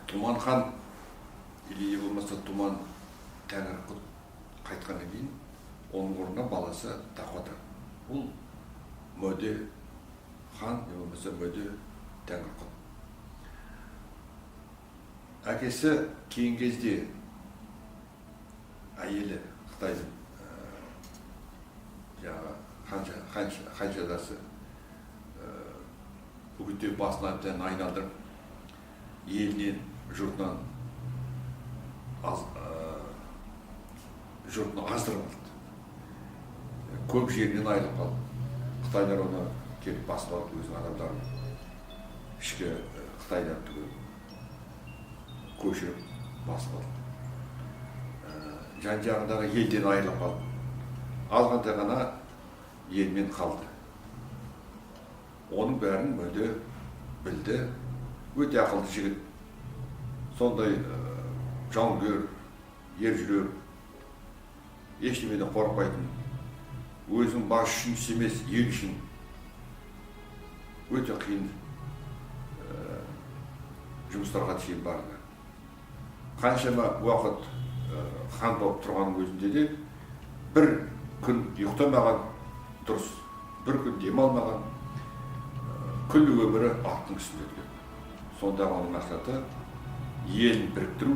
Тұман хан или болмаса Тұман Тәңірқұт қайтқаннан кейін оның орнына баласы Тақуатан. Бұл Мөде хан болмаса Мөде Тәңірқұт. Әкесі кейін кезде әйелі Қытайдың ханшадасы үгіттеу басын әбден айналдырып, елінен, жұртынан аздырып алды. Көп жерінен айырылып қалды. Қытайлар оны келіп басып алып, өзінің адамдарын ішкі Қытайдан түгел көшіріп басып алды. Жан-жағындағы елден айырылып қалды. Алғанда ғана елмен қалды. Оның бәрін Мөде білді. Өте ақылды жігіт. Сондай жауынгер, ержүрек, ештеңеден қорықпайтын, өзінің басы үшін емес, ел үшін өте қиын жұмыстарға шейін барды. Қаншама уақыт хан болып тұрғанның өзінде де бір күн ұйықтамаған дұрыс, бір күн демалмаған, күллі өмірі аттың үстінде өткен. Сондағы оның мақсаты елін біріктіру,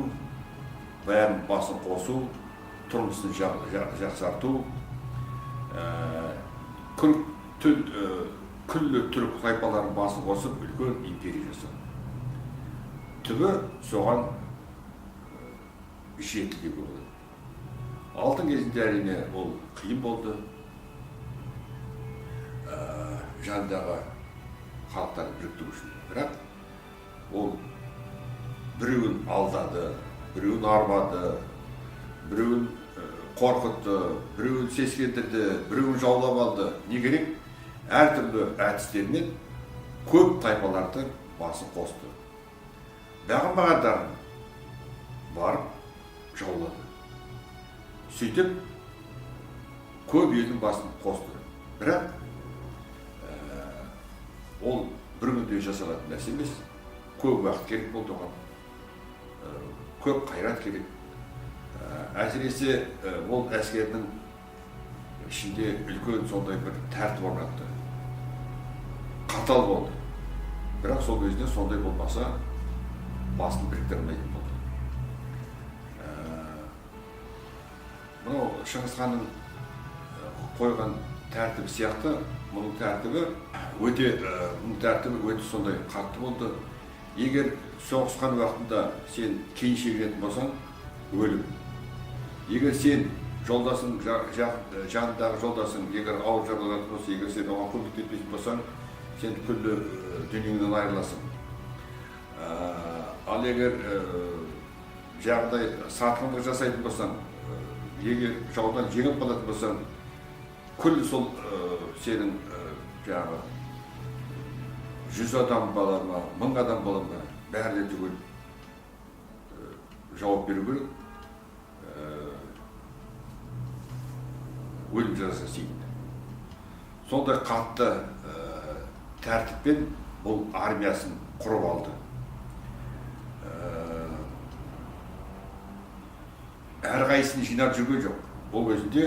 бәрін басын қосу, тұрмысын жақсарту, күллі түрік тайпаларын басын қосып, үлкен империя жасау. Түбі соған жетілге болды. Алтын кезінде әрине ол қиын болды. Жандағы халықтарды біріктіру үшін. Бірақ ол біреуін алдады, біреуін арбады, біреуін қорқытты, біреуін сескендірді, біреуін жаулап алды. Не керек? Әртүрлі әдістермен көп тайпаларды басын қосты. Бағынбағандарын барып жаулады. Сөйтіп көп елдің басын қосты. Бірақ ол бір күнде жасалатын нәрсе емес. Көп уақыт керек болды оған. Көп қайрат керек. Әсіресе ол әскердің ішінде үлкен сондай бір тәртіп орнатты. Қатал болды. Бірақ сол кезінде сондай болмаса басын біріктірмейтін болды. Мынау Шыңғыс ханның қойған тәртібі сияқты, мұның тәртібі өте сондай қатты болды. Егер соғысқан уақытында сен кейін шегінетін болсаң, өлім. Егер сен жолдасың, жанындағы жолдасың, егер ауыр жараланатын болса, егер сен оған көмек етпейтін болсаң, сен күллі дүниеңнен айырыласың. Ал егер жағдай сатқындық жасайтын болсаң, егер жаудан жеңіп қалатын болсаң, күллі сол сенің 100 адам бала ма, 1000 адам бала ма, бәріне түгел жауап беру керек. Өлім жазасы істейтін. Сондай қатты тәртіппен бұл армиясын құрып алды. Әрқайсысын жинап жүрген жоқ. Бұл кезінде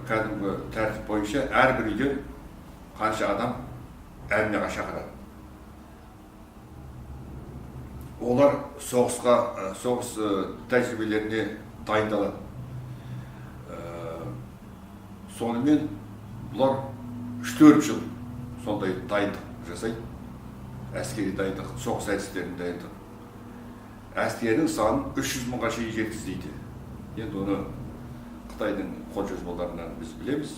кәдімгі тәртіп бойынша әрбір үйден қанша адам армияға шақырады. Олар соғыс тәжірибелеріне дайындалады. Сонымен бұлар 3-4 жыл сондай дайындық жасайды. Әскери дайындық, соғыс әдістерін дайындық. Әскердің санын 300 мыңға шейін жеткізді. Енді оны Қытайдың қолжазбаларынан біз білеміз.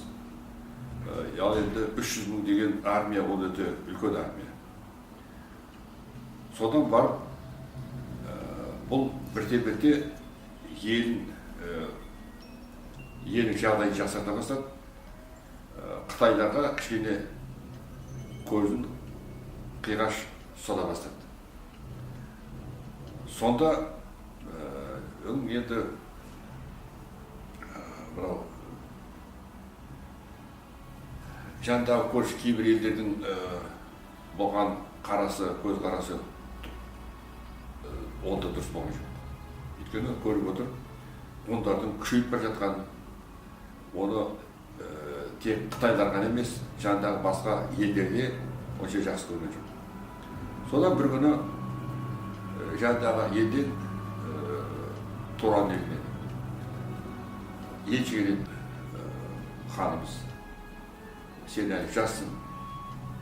Ал енді 300 мың деген армия, ол өте үлкен армия. Содан барып, бұл бірте-бірте елдің жағдайын жақсарта бастады. Қытайларға кішкене көзін қиғаш сала бастады. Сонда енді жандағы көрші кейбір елдердің болған қарасы, көз қарасы ол да дұрыс болған жоқ. Өйткені көріп отыр, ғұндардың күшейіп бара жатқанын, оны тек Қытайлар ғана емес, жанындағы басқа елдерге онша жақсы көрген жоқ. Содан бір күні жанындағы елден Туран еліне елші келеді, ханымыз, сен әлі жассың,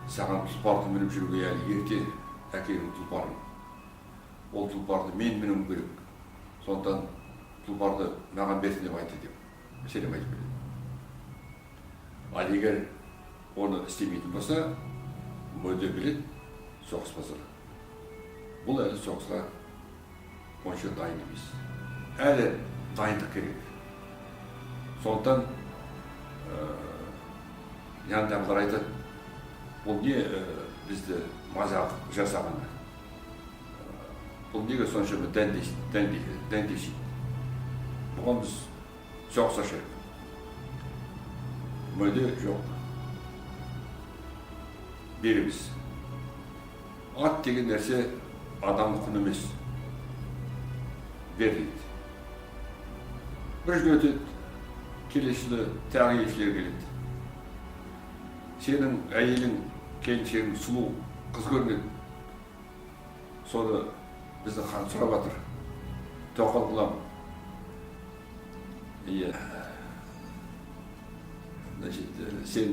саған тұлпарды мініп жүруге әлі ерте, әкеңнің тұлпарын. Ол тұлпарды мен мінуім керек, сондықтан тұлпарды маған берсін деп айтты деп сенем айтып береді. Ал егер оны істемейтін болса, мөде білет, соғыспасыр. Бұл әлі соғысқа онша дайын емес. Әлі дайындық керек. Сондықтан янымдағылар айтады, бұл не бізді мазақ жасағаны? Бұл неге соншама дәндесейді? Бұған біз соғыса шайық. Мөде жоқ. Береміз. Ат деген нәрсе адамның құны емес. Беріледі. Бір жыл өтеді, келесілі тағы елшілер келеді. Сенің әйелің, келіншегің сұлу қыз көрген. Соны бізді хан сұрап жатыр. Тоқал қылам. Сен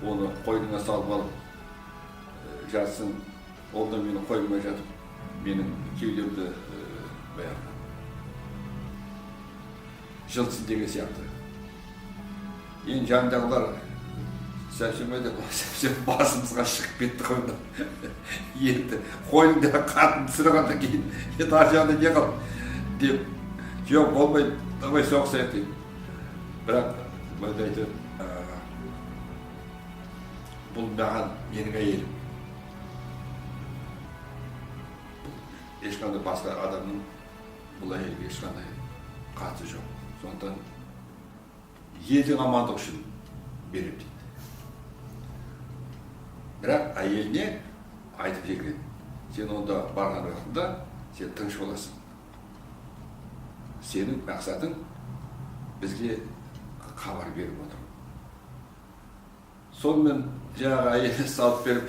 оны қойныңа салып алып жатсың, ол да мені қойныма жатып, менің кеудемді жылтсын деген сияқты. Ең жанындағылар сәпсемеді, сәпсем басымызға шығып кетті қойында. Енді қойныңдағы қатын түсірғанда кейін, енді ар жағында не қал деп, жоқ болмайды, давай соғысайық дейді. Бірақ мөлді айтып, бұл маған менің әйелім. Ешқандай басқа адамның бұл әйелге ешқандай қатысы жоқ. Сондықтан елдің амандығы үшін берем дейді. Бірақ әйеліне айтып жегіледі. Сен онда барған уақытында сен тыныш боласың. Сенің мақсатың бізге хабар беріп отыр. Сонымен жаңағы әйелі салып беріп,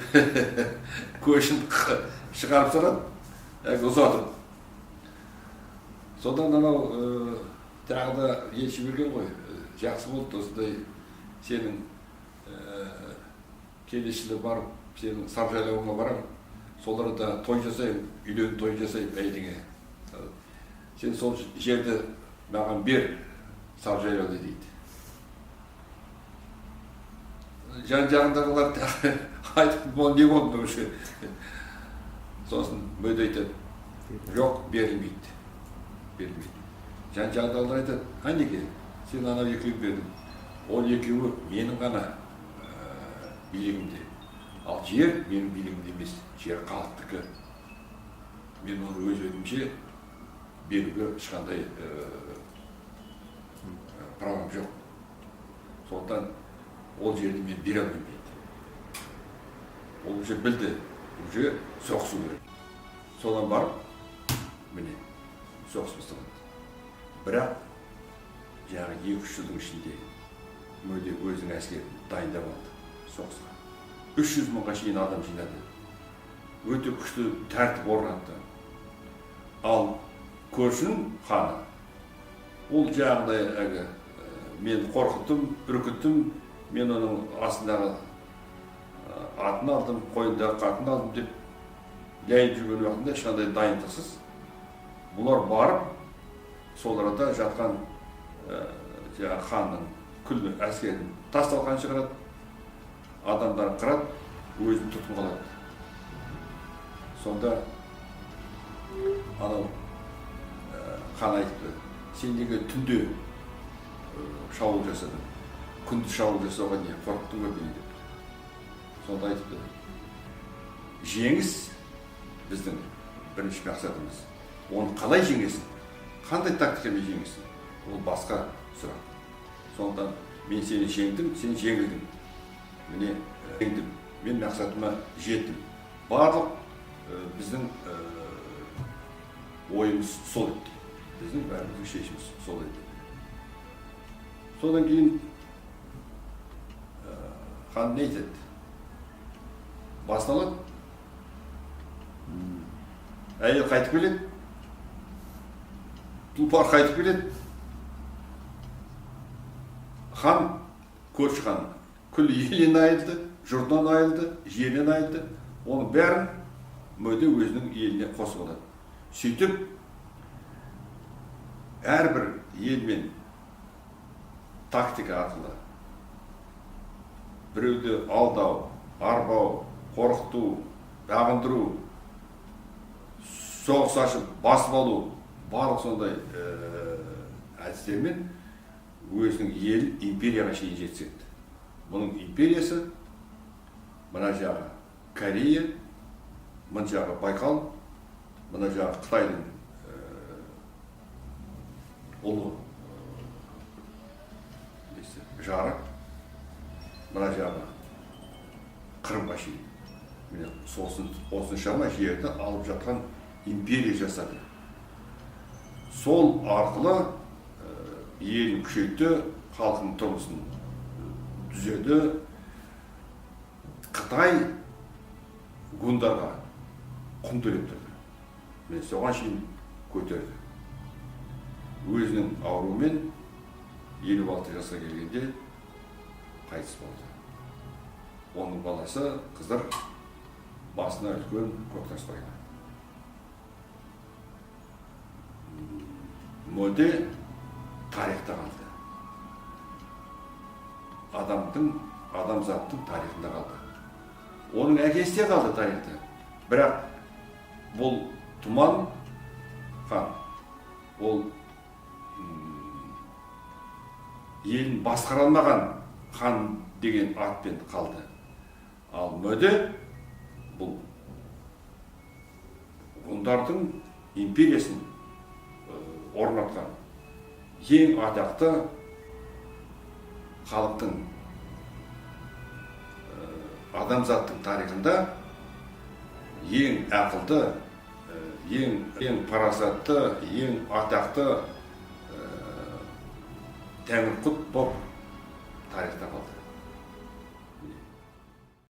көшін шығарып салады, ұзатып. Содан анау тағы да елші берген ғой, жақсы болды, осындай сенің келесілі барып, сенің саржайлауыңа барам, солары да той жасайым, үйленіп той жасайым әйеліңе. Сен сол жерді маған бер, саржайлауды дейді. Жан-жағындағылар айтып, бұл не болды өше? Сосын мөді айтады, жоқ, берілмейді. Жан-жағындағылар айтады, неге? Сен анау екеуі бердің. Ол екеуі менің ғана билігімде. Ал жер менің билігімде емес, жер халықтікі. Мен оны өз өзімше беруге ешқандай правам жоқ. Сондықтан ол жерді мен бере алмаймын дейді. Ол уже білді, уже соғысу керек. Содан барып, міне, соғыс басталады. Бірақ, жаңағы 2-3 жылдың ішінде мөде өзінің әскерін дайындап алды соғысқа. 300 мыңға шейін адам жинады. Өте күшті тәртіп орнатты. Ал көршінің ханы, ол жаңағыдай мен қорқыттым, үркіттім, мен оның астындағы атын алдым, қойындағы қатын алдым деп ләйіп жүрген уақытында ешқандай дайындықсыз. Бұлар барып, сол арада жатқан ханның күллі әскерін тас-талқан шығарады, адамдар қырады, өзін тұтқын қалады. Сонда анау хан айтты, сен неге түнде шабуыл жасадың, күндіз шабуыл жасауға не қорқыттың ба бені деп. Сонда айтыпты, жеңіс біздің бірінші мақсатымыз. Оны қалай жеңесің? Қандай тактикамен жеңесің? Ол басқа сұрақ. Сондықтан мен сені жеңдім, сен жеңілдің. Міне жеңдім, мен мақсатыма жеттім. Барлық біздің ойымыз сол еді. Біздің бәріміздің шешіміз сол еді. Содан кейін хан не айтады? Басталады. Әйел қайтып келеді. Тұлпар қайтып келеді. Хан, көрші хан, күллі елінен айылды, жұртынан айылды, жерінен айылды. Оның бәрін мөде өзінің еліне қосып алады. Сөйтіп, әрбір елмен тактика арқылы біреуді алдау, арбау, қорқыту, бағындыру, соғыс ашып, басып алу, барлық сондай әдістермен өзінің ел империяға шейін жеткізеді. Бұның империясы мына жағы Корея, мына жағы Байқал, мына жағы Қытайдың ұлы жары, мына жағы Қырымға шейін. Міне осыншама жерді алып жатқан империя жасады. Сол арқылы елін күшейтті, халқының тұрмысын түзеді. Қытай гундарға құн төлеп тұрды. Мен соған шейін көтерді. Өзінің ауруымен 56 жасқа келгенде қайтыс болды. Оның баласы Қызыр басына үлкен көктас қойды. Мөде тарихта қалды. Адамзаттың тарихында қалды. Оның әкесі де қалды тарихта. Бірақ бұл Тұман хан, ол елін басқара алмаған хан деген атпен қалды. Ал Мөде бұл ғұндардың империясын орнатқан ең атақты халықтың адамзаттың тарихында ең ақылды, ең парасатты, ең атақты Тәңірқұт болып тарихта қалды.